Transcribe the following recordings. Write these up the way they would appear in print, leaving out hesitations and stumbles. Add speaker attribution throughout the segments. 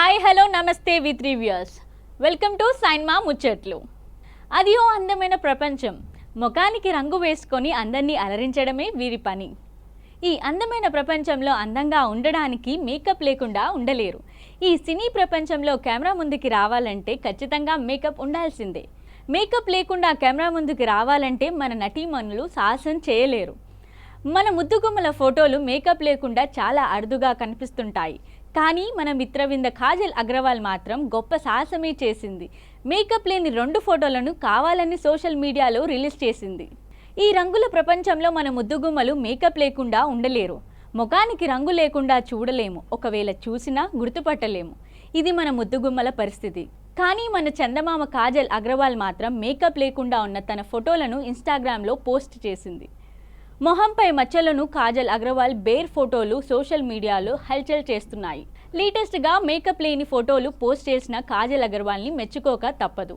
Speaker 1: Hi hello నమస్తే with reviewers welcome to సైన్మా ముచ్చట్లు. అది ఓ అందమైన ప్రపంచం. ముఖానికి రంగు వేసుకొని అందరినీ అలరించడమే వీరి పని. ఈ అందమైన ప్రపంచంలో అందంగా ఉండడానికి మేకప్ లేకుండా ఉండలేరు. ఈ సినీ ప్రపంచంలో కెమెరా ముందుకి రావాలంటే ఖచ్చితంగా మేకప్ ఉండాల్సిందే. మేకప్ లేకుండా కెమెరా ముందుకు రావాలంటే మన నటీమణులు సాహసం చేయలేరు. మన ముద్దుగుమ్మల ఫోటోలు మేకప్ లేకుండా చాలా అరుదుగా కనిపిస్తుంటాయి. కానీ మన మిత్రవింద కాజల్ అగ్రవాల్ మాత్రం గొప్ప సాహసమే చేసింది. మేకప్ లేని 2 ఫోటోలను కావాలని సోషల్ మీడియాలో రిలీజ్ చేసింది. ఈ రంగుల ప్రపంచంలో మన ముద్దుగుమ్మలు మేకప్ లేకుండా ఉండలేరు. ముఖానికి రంగు లేకుండా చూడలేము, ఒకవేళ చూసినా గుర్తుపట్టలేము. ఇది మన ముద్దుగుమ్మల పరిస్థితి. కానీ మన చందమామ కాజల్ అగ్రవాల్ మాత్రం మేకప్ లేకుండా ఉన్న తన ఫోటోలను ఇన్స్టాగ్రామ్లో పోస్ట్ చేసింది. మొహంపై మచ్చలను కాజల్ అగ్రవాల్ బేర్ ఫోటోలు సోషల్ మీడియాలో హల్చల్ చేస్తున్నాయి. లేటెస్ట్గా మేకప్ లేని ఫోటోలు పోస్ట్ చేసిన కాజల్ అగ్రవాల్ని మెచ్చుకోక తప్పదు.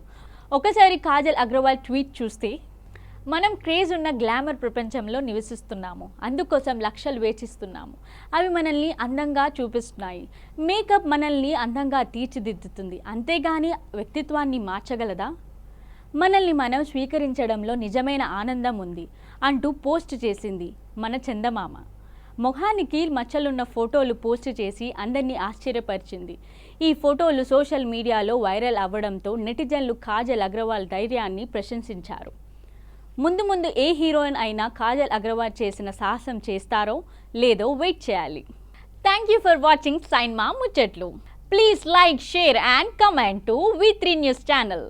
Speaker 1: ఒకసారి కాజల్ అగ్రవాల్ ట్వీట్ చూస్తే, మనం క్రేజ్ ఉన్న గ్లామర్ ప్రపంచంలో నివసిస్తున్నాము, అందుకోసం లక్షలు వేచిస్తున్నాము. అవి మనల్ని అందంగా చూపిస్తున్నాయి. మేకప్ మనల్ని అందంగా తీర్చిదిద్దుతుంది, అంతేగాని వ్యక్తిత్వాన్ని మార్చగలదా? మనల్ని మనం స్వీకరించడంలో నిజమైన ఆనందం ఉంది అంటూ పోస్ట్ చేసింది మన చందమామ. మొహానికి మచ్చలున్న ఫోటోలు పోస్ట్ చేసి అందరినీ ఆశ్చర్యపరిచింది. ఈ ఫోటోలు సోషల్ మీడియాలో వైరల్ అవ్వడంతో నెటిజన్లు కాజల్ అగ్రవాల్ ధైర్యాన్ని ప్రశంసించారు. ముందు ముందు ఏ హీరోయిన్ అయినా కాజల్ అగ్రవాల్ చేసిన సాహసం చేస్తారో లేదో వెయిట్ చేయాలి. థ్యాంక్ యూ ఫర్ వాచింగ్ సైన్మా ముచ్చట్లు. Please like, share and comment to V3 News channel.